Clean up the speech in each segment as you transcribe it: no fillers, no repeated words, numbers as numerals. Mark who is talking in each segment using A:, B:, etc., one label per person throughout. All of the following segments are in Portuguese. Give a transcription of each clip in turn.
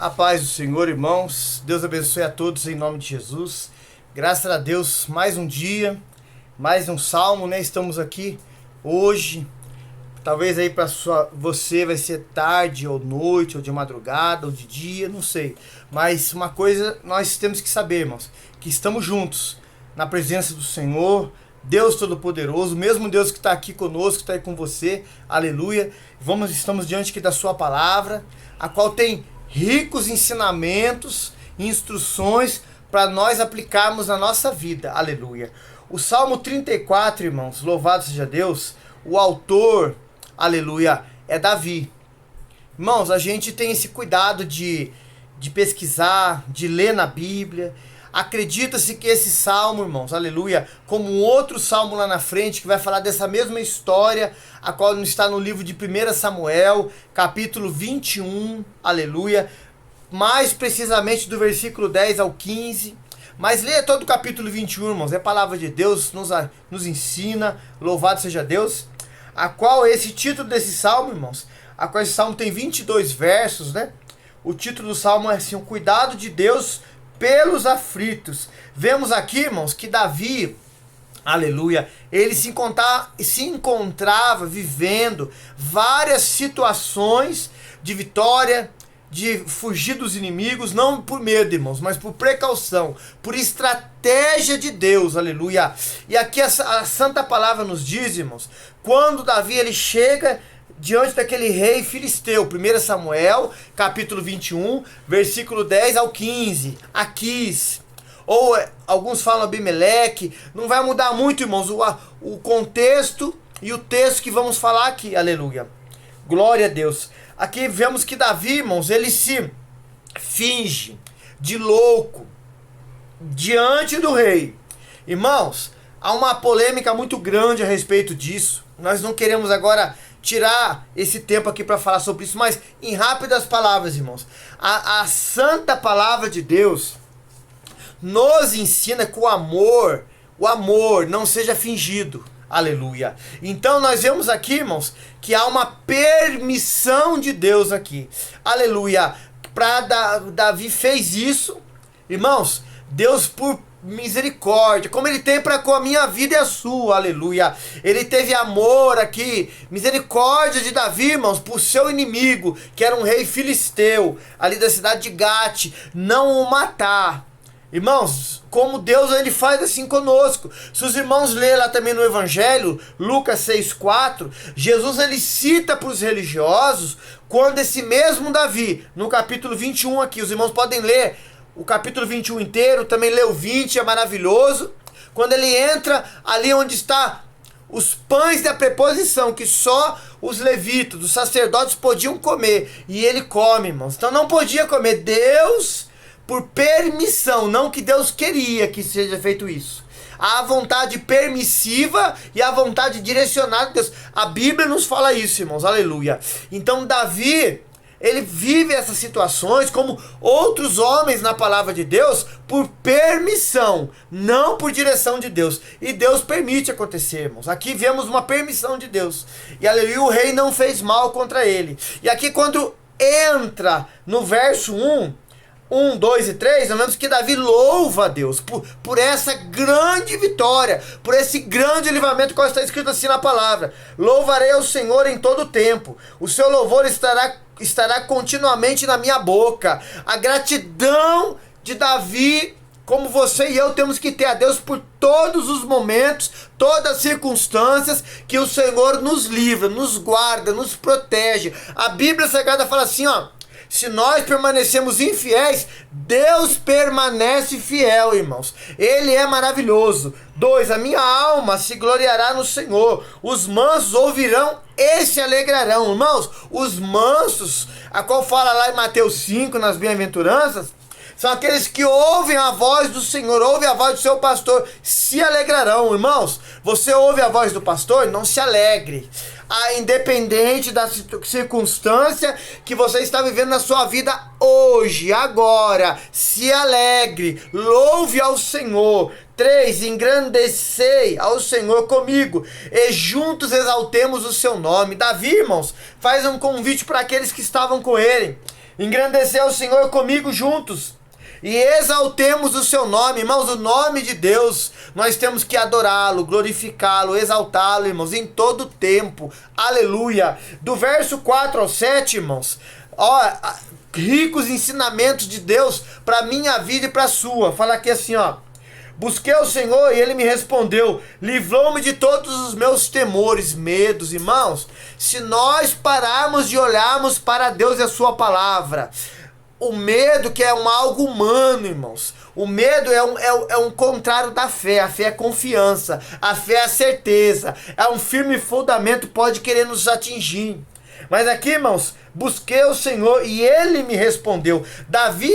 A: A paz do Senhor, irmãos. Deus abençoe a todos em nome de Jesus. Graças a Deus, mais um dia, mais um salmo, né? Estamos aqui hoje. Talvez aí para você vai ser tarde ou noite, ou de madrugada, ou de dia, não sei. Mas uma coisa nós temos que saber, irmãos, que estamos juntos na presença do Senhor, Deus Todo-Poderoso, mesmo Deus que está aqui conosco, que está aí com você, aleluia. Estamos diante aqui da sua palavra, a qual tem ricos ensinamentos, instruções para nós aplicarmos na nossa vida, aleluia. O Salmo 34, irmãos, louvado seja Deus, o autor, aleluia, é Davi. Irmãos, a gente tem esse cuidado de pesquisar, de ler na Bíblia. Acredita-se que esse salmo, irmãos, aleluia, como um outro salmo lá na frente, que vai falar dessa mesma história, a qual está no livro de 1 Samuel, capítulo 21, aleluia, mais precisamente do versículo 10 ao 15. Mas leia todo o capítulo 21, irmãos, é a palavra de Deus, nos ensina, louvado seja Deus, a qual esse título desse salmo, irmãos, a qual esse salmo tem 22 versos, né? O título do salmo é assim, o cuidado de Deus pelos aflitos. Vemos aqui, irmãos, que Davi, aleluia, ele se encontrava vivendo várias situações de vitória, de fugir dos inimigos, não por medo, irmãos, mas por precaução, por estratégia de Deus, aleluia. E aqui a santa palavra nos diz, irmãos, quando Davi ele chega diante daquele rei filisteu, 1 Samuel, capítulo 21, versículo 10 ao 15, Aquis, ou alguns falam Abimeleque, não vai mudar muito, irmãos, o contexto e o texto que vamos falar aqui, aleluia, glória a Deus. Aqui vemos que Davi, irmãos, ele se finge de louco diante do rei. Irmãos, há uma polêmica muito grande a respeito disso, nós não queremos agora tirar esse tempo aqui para falar sobre isso, mas em rápidas palavras, irmãos, a santa palavra de Deus nos ensina que o amor não seja fingido, aleluia. Então nós vemos aqui, irmãos, que há uma permissão de Deus aqui, aleluia. Davi fez isso, irmãos, Deus por misericórdia, como ele tem para com a minha vida e a sua, aleluia, ele teve amor aqui, misericórdia de Davi, irmãos, por seu inimigo, que era um rei filisteu, ali da cidade de Gate, não o matar. Irmãos, como Deus ele faz assim conosco. Se os irmãos lerem lá também no Evangelho, Lucas 6,4, Jesus ele cita para os religiosos, quando esse mesmo Davi, no capítulo 21 aqui, os irmãos podem ler o capítulo 21 inteiro, também lê o 20, é maravilhoso. Quando ele entra ali onde está os pães da preposição, que só os levitas, os sacerdotes podiam comer, e ele come, irmãos. Então não podia comer. Deus, por permissão, não que Deus queria que seja feito isso. Há a vontade permissiva e a vontade direcionada de Deus. A Bíblia nos fala isso, irmãos, aleluia. Então Davi, ele vive essas situações como outros homens na palavra de Deus por permissão, não por direção de Deus. E Deus permite acontecer, irmãos. Aqui vemos uma permissão de Deus. E aleluia, o rei não fez mal contra ele. E aqui quando entra no verso 1, 2 e 3, nós vemos que Davi louva a Deus por essa grande vitória, por esse grande livramento, qual está escrito assim na palavra: louvarei ao Senhor em todo o tempo, o seu louvor estará continuamente na minha boca. A gratidão de Davi, como você e eu temos que ter a Deus por todos os momentos, todas as circunstâncias, que o Senhor nos livra, nos guarda, nos protege. A Bíblia Sagrada fala assim, ó: se nós permanecemos infiéis, Deus permanece fiel, irmãos. Ele é maravilhoso. 2, a minha alma se gloriará no Senhor. Os mansos ouvirão e se alegrarão. Irmãos, os mansos, a qual fala lá em Mateus 5, nas bem-aventuranças, são aqueles que ouvem a voz do Senhor, ouvem a voz do seu pastor, se alegrarão. Irmãos, você ouve a voz do pastor, não se alegre. Independente da circunstância que você está vivendo na sua vida hoje, agora, se alegre, louve ao Senhor. 3, engrandecei ao Senhor comigo, e juntos exaltemos o seu nome. Davi, irmãos, faz um convite para aqueles que estavam com ele. Engrandecer o Senhor comigo juntos. E exaltemos o seu nome, irmãos, o nome de Deus. Nós temos que adorá-lo, glorificá-lo, exaltá-lo, irmãos, em todo tempo. Aleluia. Do verso 4 ao 7, irmãos, ó, ricos ensinamentos de Deus para minha vida e para a sua. Fala aqui assim, ó. Busquei o Senhor e Ele me respondeu, livrou-me de todos os meus temores, medos. Irmãos, se nós pararmos de olharmos para Deus e a sua palavra, o medo, que é algo humano, irmãos. O medo é um contrário da fé. A fé é confiança. A fé é a certeza. É um firme fundamento, pode querer nos atingir. Mas aqui, irmãos, busquei o Senhor e Ele me respondeu. Davi,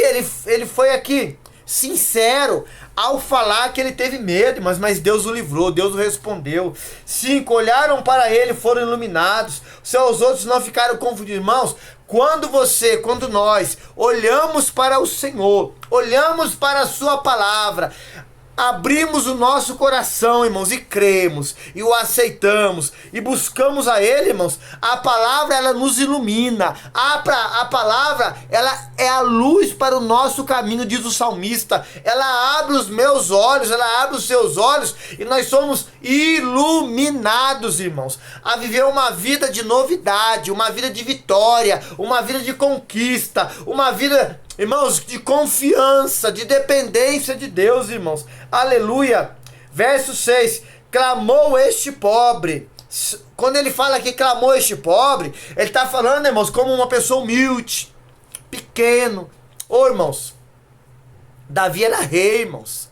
A: ele foi aqui sincero ao falar que ele teve medo, mas Deus o livrou, Deus o respondeu. 5, olharam para ele, foram iluminados. Seus outros não ficaram confundidos. Irmãos, quando nós olhamos para o Senhor, olhamos para a sua palavra, abrimos o nosso coração, irmãos, e cremos, e o aceitamos, e buscamos a Ele, irmãos, a palavra, ela nos ilumina. A palavra, ela é a luz para o nosso caminho, diz o salmista. Ela abre os meus olhos, ela abre os seus olhos, e nós somos iluminados, irmãos, a viver uma vida de novidade, uma vida de vitória, uma vida de conquista, uma vida, irmãos, de confiança, de dependência de Deus, irmãos. Aleluia. Verso 6. Clamou este pobre. Quando ele fala que clamou este pobre, ele está falando, irmãos, como uma pessoa humilde, pequeno. Ô, irmãos, Davi era rei, irmãos,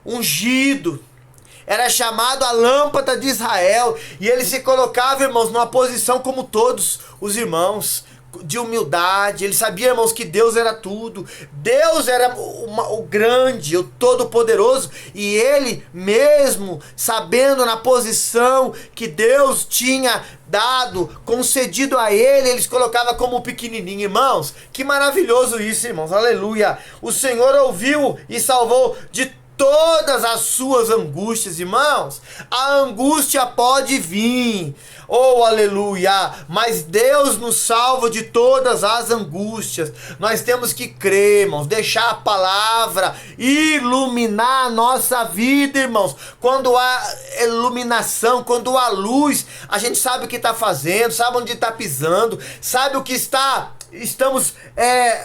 A: ungido, era chamado a lâmpada de Israel, e ele se colocava, irmãos, numa posição como todos os irmãos, de humildade. Ele sabia, irmãos, que Deus era tudo. Deus era o grande, o todo-poderoso, e ele mesmo, sabendo na posição que Deus tinha dado, concedido a ele se colocava como pequenininho. Irmãos, que maravilhoso isso, irmãos. Aleluia. O Senhor ouviu e salvou de todas as suas angústias, irmãos. A angústia pode vir, oh aleluia, mas Deus nos salva de todas as angústias. Nós temos que crer, irmãos, deixar a palavra iluminar a nossa vida, irmãos. Quando há iluminação, quando há luz, a gente sabe o que está fazendo, sabe onde está pisando, sabe o que estamos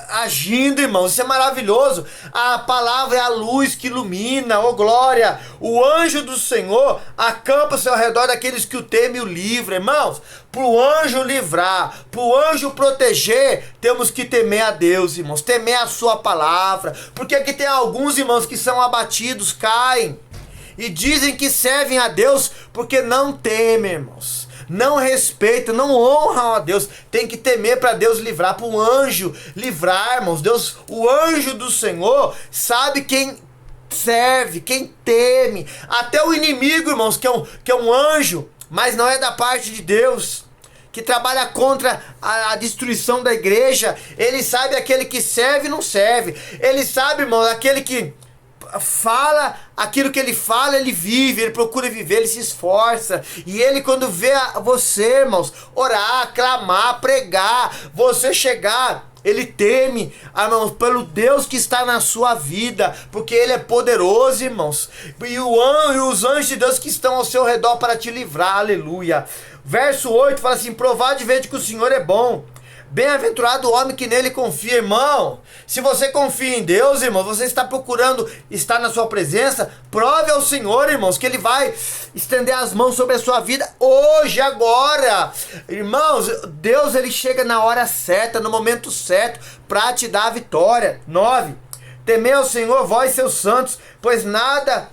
A: agindo, irmãos. Isso é maravilhoso. A palavra é a luz que ilumina, oh glória. O anjo do Senhor acampa-se ao redor daqueles que o temem e o livra, irmãos. Para o anjo livrar, para o anjo proteger, temos que temer a Deus, irmãos, temer a sua palavra. Porque aqui tem alguns, irmãos, que são abatidos, caem e dizem que servem a Deus porque não temem, irmãos, não respeitam, não honram a Deus. Tem que temer para Deus livrar, para o anjo livrar, irmãos. Deus, o anjo do Senhor, sabe quem serve, quem teme. Até o inimigo, irmãos, que é um anjo, mas não é da parte de Deus, que trabalha contra a destruição da igreja, ele sabe aquele que serve e não serve. Ele sabe, irmãos, aquele que fala aquilo que ele fala, ele vive, ele procura viver, ele se esforça. E ele, quando vê você, irmãos, orar, clamar, pregar, você chegar, ele teme, irmãos, pelo Deus que está na sua vida, porque ele é poderoso, irmãos. E os anjos de Deus que estão ao seu redor para te livrar, aleluia. Verso 8 fala assim: provado e vede que o Senhor é bom. Bem-aventurado o homem que nele confia, irmão. Se você confia em Deus, irmão, você está procurando estar na sua presença, prove ao Senhor, irmãos, que ele vai estender as mãos sobre a sua vida hoje, agora. Irmãos, Deus, ele chega na hora certa, no momento certo, para te dar a vitória. 9. Temei ao Senhor, vós seus santos, pois nada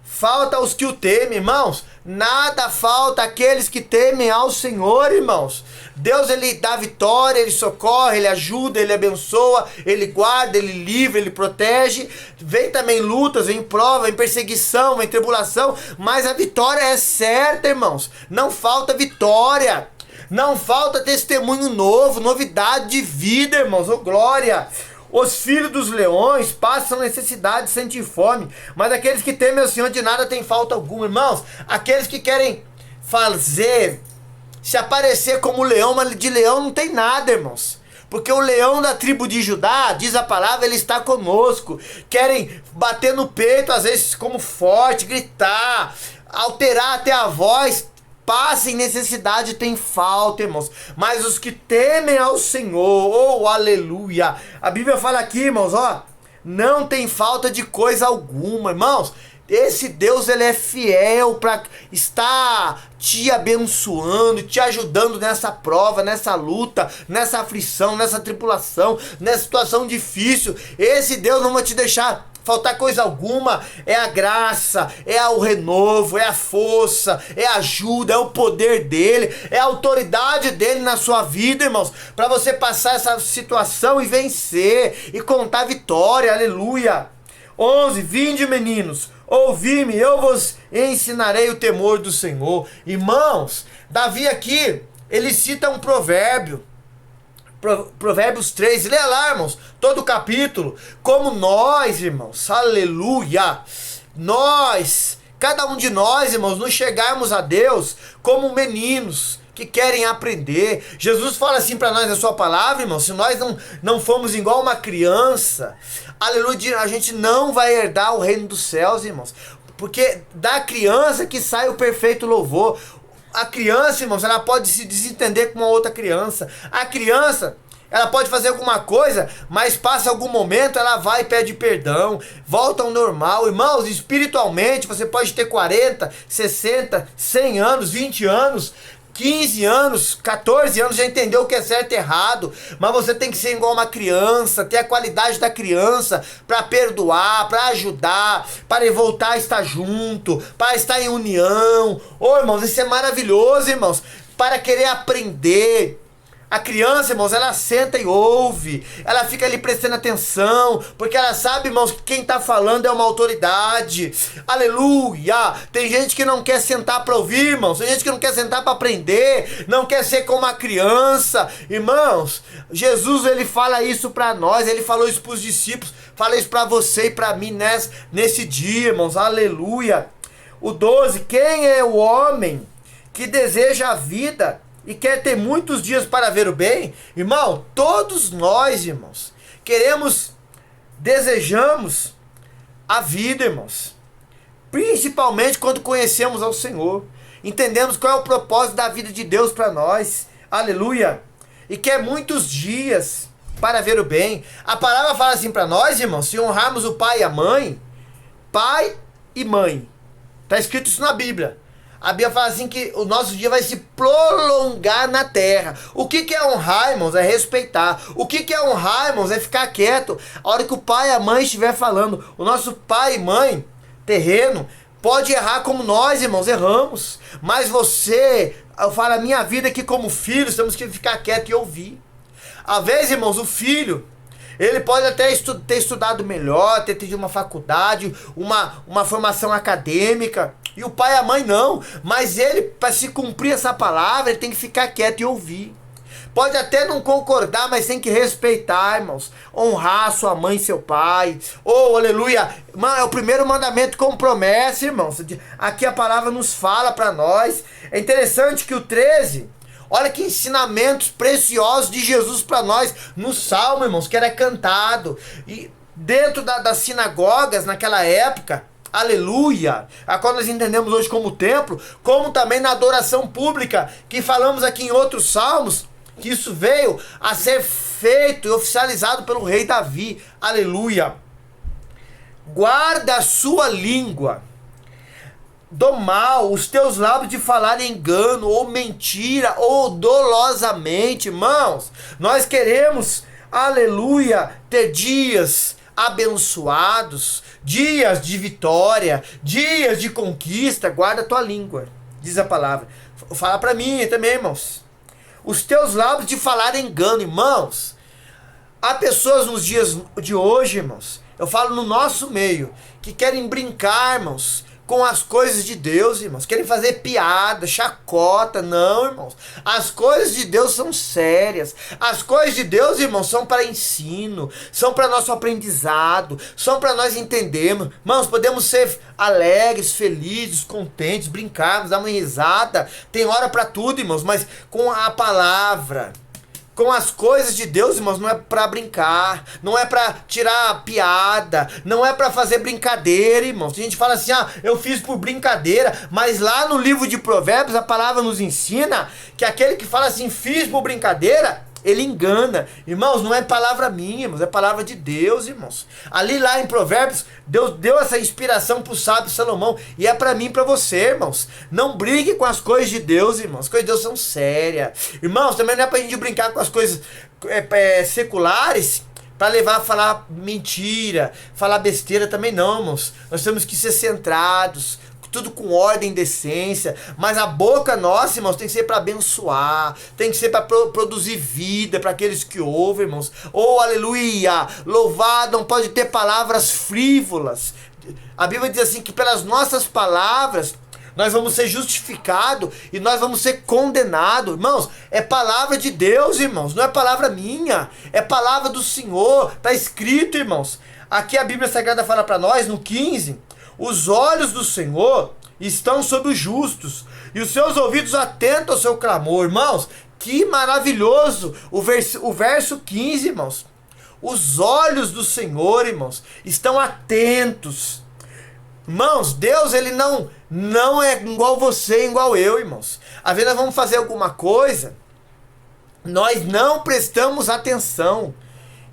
A: falta aos que o temem, irmãos. Nada falta àqueles que temem ao Senhor, irmãos. Deus, ele dá vitória, ele socorre, ele ajuda, ele abençoa, ele guarda, ele livra, ele protege. Vem também lutas, vem prova, vem perseguição, vem tribulação, mas a vitória é certa, irmãos. Não falta vitória, não falta testemunho novo, novidade de vida, irmãos. Oh glória! Os filhos dos leões passam necessidade, sentem fome, mas aqueles que temem ao Senhor de nada tem falta alguma, irmãos. Aqueles que querem se aparecer como leão, mas de leão não tem nada, irmãos. Porque o leão da tribo de Judá, diz a palavra, ele está conosco. Querem bater no peito, às vezes como forte, gritar, alterar até a voz. Passem necessidade, tem falta, irmãos. Mas os que temem ao Senhor, oh, aleluia. A Bíblia fala aqui, irmãos, ó, não tem falta de coisa alguma, irmãos. Esse Deus, ele é fiel para estar te abençoando, te ajudando nessa prova, nessa luta, nessa aflição, nessa tribulação, nessa situação difícil. Esse Deus não vai te deixar faltar coisa alguma. É a graça, é o renovo, é a força, é a ajuda, é o poder dele, é a autoridade dele na sua vida, irmãos, para você passar essa situação e vencer e contar vitória, aleluia. 11, vinde meninos, ouvi-me, eu vos ensinarei o temor do Senhor. Irmãos, Davi aqui, ele cita um provérbio, Provérbios 3, leia lá, irmãos, todo o capítulo. Como nós, irmãos, aleluia, nós, cada um de nós, irmãos, nos chegarmos a Deus como meninos que querem aprender. Jesus fala assim para nós na sua palavra, irmãos, se nós não formos igual uma criança, aleluia, a gente não vai herdar o reino dos céus, irmãos, porque da criança que sai o perfeito louvor. A criança, irmãos, ela pode se desentender com uma outra criança. A criança, ela pode fazer alguma coisa, mas passa algum momento, ela vai e pede perdão, volta ao normal. Irmãos, espiritualmente, você pode ter 40, 60, 100 anos, 20 anos, 15 anos, 14 anos, já entendeu o que é certo e errado, mas você tem que ser igual uma criança, ter a qualidade da criança para perdoar, para ajudar, para voltar a estar junto, para estar em união. Ô, irmãos, isso é maravilhoso, irmãos, para querer aprender. A criança, irmãos, ela senta e ouve, ela fica ali prestando atenção, porque ela sabe, irmãos, que quem está falando é uma autoridade, aleluia. Tem gente que não quer sentar para ouvir, irmãos, tem gente que não quer sentar para aprender, não quer ser como uma criança. Irmãos, Jesus, ele fala isso para nós, ele falou isso para os discípulos, fala isso para você e para mim nesse dia, irmãos, aleluia. O 12, quem é o homem que deseja a vida e quer ter muitos dias para ver o bem? Irmão, todos nós, irmãos, desejamos a vida, irmãos, principalmente quando conhecemos ao Senhor, entendemos qual é o propósito da vida de Deus para nós, aleluia, e quer muitos dias para ver o bem. A palavra fala assim para nós, irmãos, se honrarmos o pai e a mãe, pai e mãe, está escrito isso na Bíblia. A Bíblia fala assim que o nosso dia vai se prolongar na terra. O que é honrar, irmãos? É respeitar. O que é honrar, irmãos? É ficar quieto. A hora que o pai e a mãe estiver falando, o nosso pai e mãe terreno pode errar como nós, irmãos, erramos. Mas eu falo, a minha vida aqui como filhos, temos que ficar quieto e ouvir. Às vezes, irmãos, o filho, ele pode até ter estudado melhor, ter tido uma faculdade, uma formação acadêmica, e o pai e a mãe não. Mas ele, para se cumprir essa palavra, ele tem que ficar quieto e ouvir. Pode até não concordar, mas tem que respeitar, irmãos. Honrar sua mãe e seu pai. Oh, aleluia. É o primeiro mandamento com promessa, irmãos. Aqui a palavra nos fala para nós. É interessante que o 13... olha que ensinamentos preciosos de Jesus para nós no Salmo, irmãos, que era cantado. E dentro das sinagogas, naquela época, aleluia, a qual nós entendemos hoje como templo, como também na adoração pública, que falamos aqui em outros salmos, que isso veio a ser feito e oficializado pelo rei Davi, aleluia. Guarda a sua língua do mal, os teus lábios de falar engano, ou mentira, ou dolosamente. Irmãos, nós queremos, aleluia, ter dias abençoados, dias de vitória, dias de conquista. Guarda a tua língua, diz a palavra. Fala para mim também, irmãos. Os teus lábios de falar engano, irmãos. Há pessoas nos dias de hoje, irmãos, eu falo no nosso meio, que querem brincar, irmãos, com as coisas de Deus, irmãos. Querem fazer piada, chacota. Não, irmãos. As coisas de Deus são sérias. As coisas de Deus, irmãos, são para ensino, são para nosso aprendizado, são para nós entendermos. Irmãos, podemos ser alegres, felizes, contentes, brincarmos, dar uma risada. Tem hora para tudo, irmãos, mas com a palavra, com as coisas de Deus, irmãos, não é para brincar, não é para tirar piada, não é para fazer brincadeira, irmãos. A gente fala assim, eu fiz por brincadeira, mas lá no livro de Provérbios a palavra nos ensina que aquele que fala assim, fiz por brincadeira, ele engana. Irmãos, não é palavra minha, irmãos, é palavra de Deus, irmãos. Ali lá em Provérbios, Deus deu essa inspiração pro sábio Salomão, e é para mim e para você, irmãos. Não brigue com as coisas de Deus, irmãos. As coisas de Deus são sérias. Irmãos, também não é pra gente brincar com as coisas seculares, para levar a falar mentira, falar besteira também não, irmãos. Nós temos que ser centrados, tudo com ordem e decência, mas a boca nossa, irmãos, tem que ser para abençoar, tem que ser para produzir vida para aqueles que ouvem, irmãos. Oh, aleluia! Louvado, não pode ter palavras frívolas. A Bíblia diz assim que pelas nossas palavras nós vamos ser justificados e nós vamos ser condenados. Irmãos, é palavra de Deus, irmãos, não é palavra minha, é palavra do Senhor, está escrito, irmãos. Aqui a Bíblia Sagrada fala para nós, no 15, os olhos do Senhor estão sobre os justos, e os seus ouvidos atentos ao seu clamor. Irmãos, que maravilhoso o verso 15, irmãos. Os olhos do Senhor, irmãos, estão atentos. Irmãos, Deus, ele não é igual você, igual eu, irmãs. Às vezes nós vamos fazer alguma coisa, nós não prestamos atenção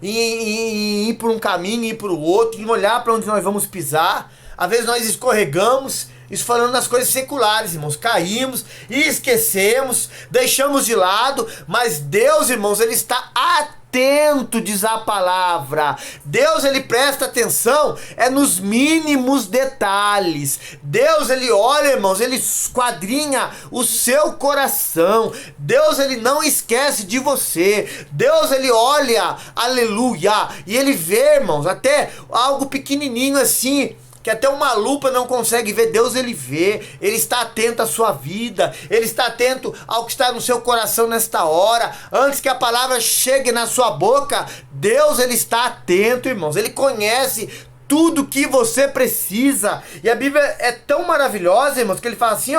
A: em ir por um caminho, ir para o outro, em olhar para onde nós vamos pisar. Às vezes nós escorregamos, isso falando das coisas seculares, irmãos, caímos e esquecemos, deixamos de lado, mas Deus, irmãos, ele está atento, diz a palavra. Deus, ele presta atenção, nos mínimos detalhes. Deus, ele olha, irmãos, ele esquadrinha o seu coração. Deus, ele não esquece de você. Deus, ele olha, aleluia, e ele vê, irmãos, até algo pequenininho assim, que até uma lupa não consegue ver. Deus, ele vê, ele está atento à sua vida, ele está atento ao que está no seu coração nesta hora. Antes que a palavra chegue na sua boca, Deus, ele está atento, irmãos, ele conhece tudo que você precisa. E a Bíblia é tão maravilhosa, irmãos, que ele fala assim,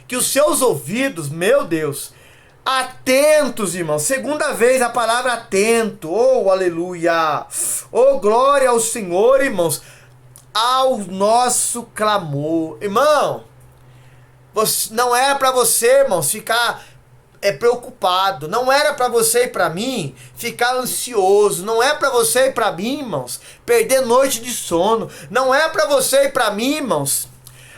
A: que os seus ouvidos, meu Deus, atentos, irmãos. Segunda vez a palavra atento. Oh, aleluia. Oh, glória ao Senhor, irmãos, ao nosso clamor. Irmão, não era para você, irmãos, ficar preocupado. Não era para você e para mim ficar ansioso. Não é para você e para mim, irmãos, perder noite de sono. Não é para você e para mim, irmãos,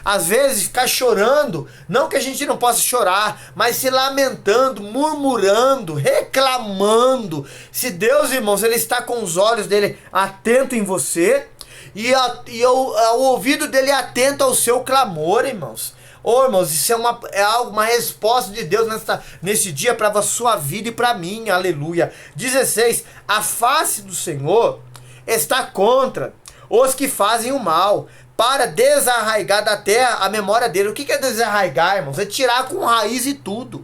A: às vezes ficar chorando. Não que a gente não possa chorar, mas se lamentando, murmurando, reclamando. Se Deus, irmãos, ele está com os olhos dele atento em você, e o ouvido dele atento ao seu clamor, irmãos. Oh, irmãos, isso uma resposta de Deus nesse dia para a sua vida e para mim, aleluia. 16, a face do Senhor está contra os que fazem o mal, para desarraigar da terra a memória dele. O que é desarraigar, irmãos? É tirar com raiz e tudo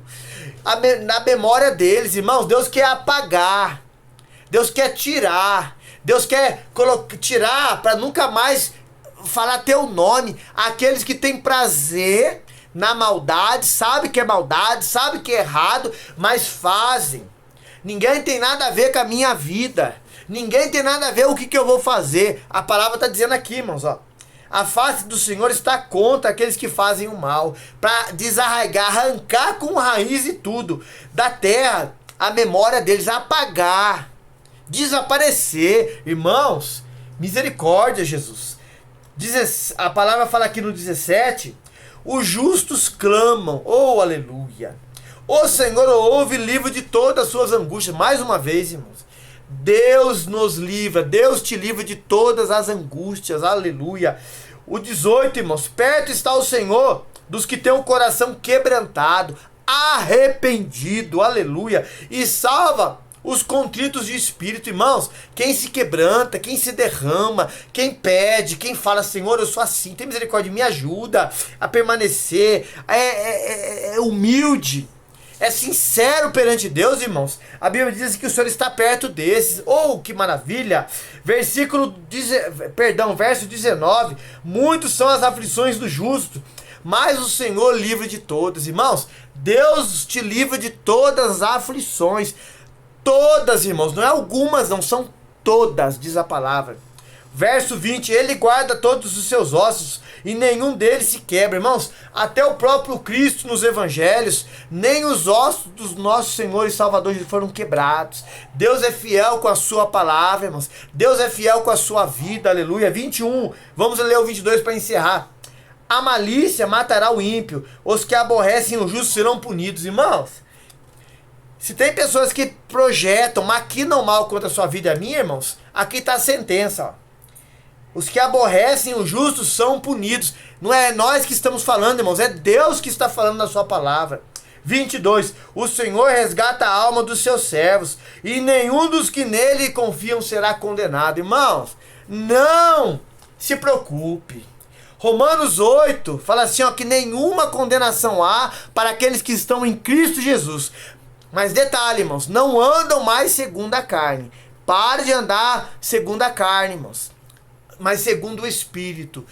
A: na memória deles, irmãos. Deus quer apagar, Deus quer tirar, Deus quer tirar para nunca mais falar teu nome. Aqueles que têm prazer na maldade, sabe que é maldade, sabe que é errado, mas fazem. Ninguém tem nada a ver com a minha vida, ninguém tem nada a ver com o que eu vou fazer. A palavra está dizendo aqui, irmãos, a face do Senhor está contra aqueles que fazem o mal, para desarraigar, arrancar com raiz e tudo da terra a memória deles, apagar, desaparecer. Irmãos, misericórdia, Jesus. A palavra fala aqui no 17, os justos clamam, oh, aleluia. O Senhor ouve e livra de todas as suas angústias. Mais uma vez, irmãos, Deus nos livra, Deus te livra de todas as angústias, aleluia. O 18, irmãos, perto está o Senhor dos que têm o coração quebrantado, arrependido, aleluia, e salva os contritos de espírito. Irmãos, quem se quebranta, quem se derrama, quem pede, quem fala, Senhor, eu sou assim, tem misericórdia, me ajuda a permanecer, é humilde, é sincero perante Deus, irmãos. A Bíblia diz que o Senhor está perto desses. Oh, que maravilha! Verso 19. Muitos são as aflições do justo, mas o Senhor livra de todas. Irmãos, Deus te livra de todas as aflições. todas, irmãos, não é algumas, não, são todas, diz a palavra. Verso 20, ele guarda todos os seus ossos e nenhum deles se quebra. Irmãos, até o próprio Cristo nos evangelhos, nem os ossos dos nossos Senhor e Salvador foram quebrados. Deus é fiel com a sua palavra, irmãos. Deus é fiel com a sua vida, aleluia. 21, vamos ler o 22 para encerrar. A malícia matará o ímpio, os que aborrecem o justo serão punidos. Irmãos, se tem pessoas que projetam, maquinam mal contra a sua vida e a minha, irmãos, aqui está a sentença, ó. Os que aborrecem o justo são punidos. Não é nós que estamos falando, irmãos. É Deus que está falando na sua palavra. 22. O Senhor resgata a alma dos seus servos. E nenhum dos que nele confiam será condenado. Irmãos, não se preocupe. Romanos 8 fala assim, ó, que nenhuma condenação há para aqueles que estão em Cristo Jesus. Mas detalhe, irmãos. Não andam mais segundo a carne. Pare de andar segundo a carne, irmãos. Mas segundo o Espírito,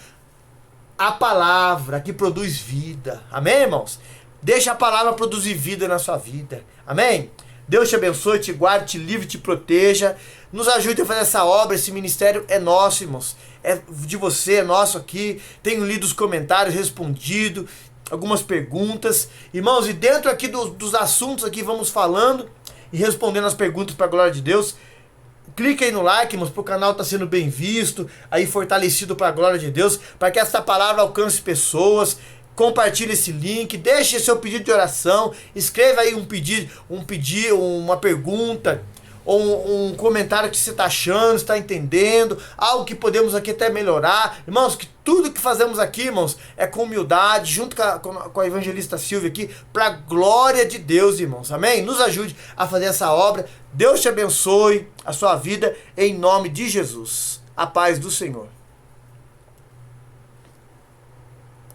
A: a palavra que produz vida. Amém, irmãos? Deixa a palavra produzir vida na sua vida. Amém? Deus te abençoe, te guarde, te livre, te proteja. Nos ajude a fazer essa obra. Esse ministério é nosso, irmãos. É de você, é nosso aqui. Tenho lido os comentários, respondido algumas perguntas. Irmãos, e dentro aqui dos assuntos aqui vamos falando e respondendo as perguntas para a glória de Deus. Clique aí no like, irmãos, para o canal estar sendo bem visto, aí fortalecido para a glória de Deus, para que essa palavra alcance pessoas. Compartilhe esse link, deixe seu pedido de oração, escreva aí uma pergunta, ou um comentário que você está achando, está entendendo, algo que podemos aqui até melhorar. Irmãos, que tudo que fazemos aqui, irmãos, é com humildade, junto com a evangelista Silvia aqui, para a glória de Deus, irmãos. Amém? Nos ajude a fazer essa obra. Deus te abençoe a sua vida, em nome de Jesus. A paz do Senhor.